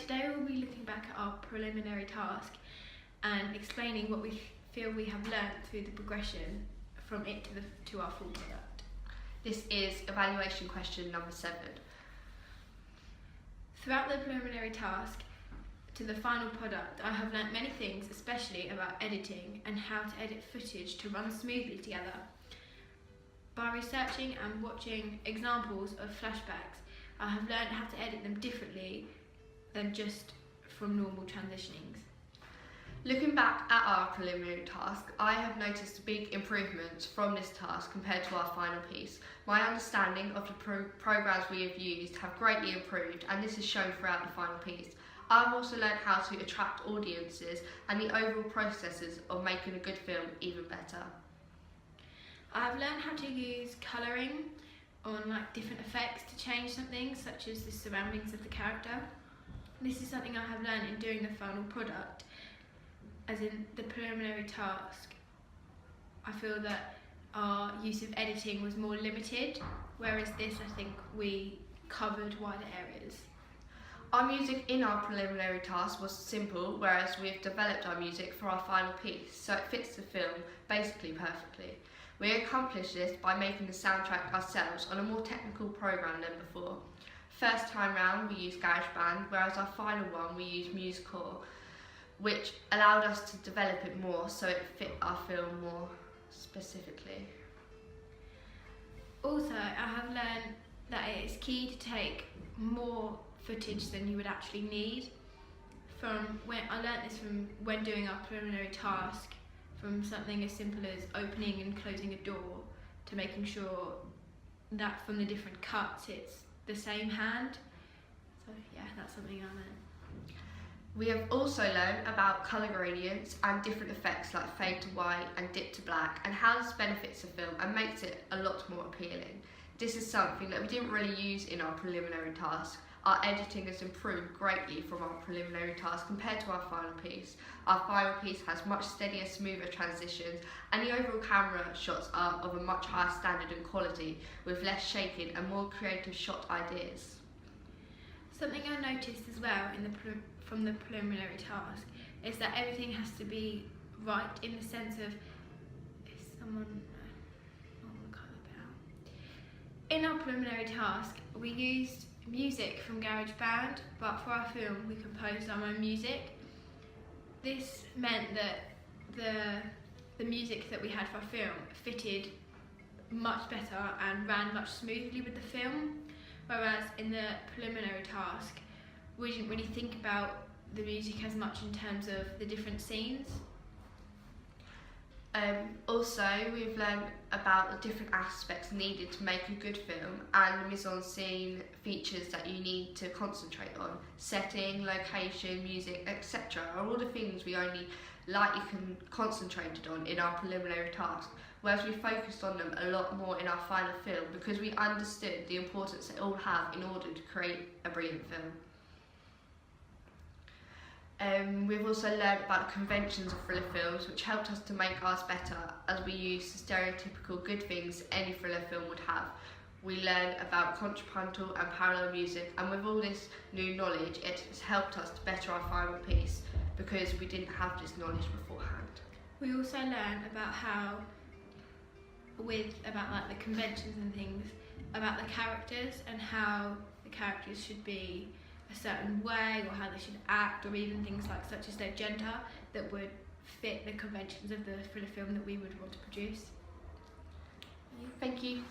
today we'll be looking back at our preliminary task and explaining what we feel we have learnt through the progression from it to our full product. This is evaluation question number 7. Throughout the preliminary task to the final product, I have learnt many things, especially about editing and how to edit footage to run smoothly together. By researching and watching examples of flashbacks, I have learnt how to edit them differently than just from normal transitionings. Looking back at our preliminary task, I have noticed big improvements from this task compared to our final piece. My understanding of the programs we have used have greatly improved, and this is shown throughout the final piece. I've also learned how to attract audiences and the overall processes of making a good film even better. I've learned how to use colouring on different effects to change something, such as the surroundings of the character. This is something I have learned in doing the final product. As in the preliminary task, I feel that our use of editing was more limited, whereas this, I think, we covered wider areas. Our music in our preliminary task was simple, whereas we've developed our music for our final piece, so it fits the film basically perfectly. We accomplished this by making the soundtrack ourselves on a more technical program than before. First time round we used GarageBand, whereas our final one we used MuseCore, which allowed us to develop it more so it fit our film more specifically. Also, I have learned that it is key to take more footage than you would actually need. I learnt this from when doing our preliminary task, from something as simple as opening and closing a door to making sure that from the different cuts it's the same hand. So yeah, that's something I learned. We have also learned about colour gradients and different effects like fade to white and dip to black, and how this benefits the film and makes it a lot more appealing. This is something that we didn't really use in our preliminary task. Our editing has improved greatly from our preliminary task compared to our final piece. Our final piece has much steadier, smoother transitions, and the overall camera shots are of a much higher standard and quality, with less shaking and more creative shot ideas. Something I noticed as well from the preliminary task is that everything has to be right, in the sense of in our preliminary task we used music from GarageBand, but for our film we composed our own music. This meant that the music that we had for our film fitted much better and ran much smoothly with the film, whereas in the preliminary task we didn't really think about the music as much in terms of the different scenes. Also, we've learned about the different aspects needed to make a good film and the mise-en-scene features that you need to concentrate on. Setting, location, music, etc. are all the things we only lightly concentrated on in our preliminary task, whereas we focused on them a lot more in our final film because we understood the importance they all have in order to create a brilliant film. We've also learned about the conventions of thriller films, which helped us to make ours better, as we used the stereotypical good things any thriller film would have. We learned about contrapuntal and parallel music, and with all this new knowledge it has helped us to better our final piece because we didn't have this knowledge beforehand. We also learned about the conventions and things, about the characters and how the characters should be a certain way, or how they should act, or even things such as their gender that would fit the conventions of the thriller film that we would want to produce. Thank you.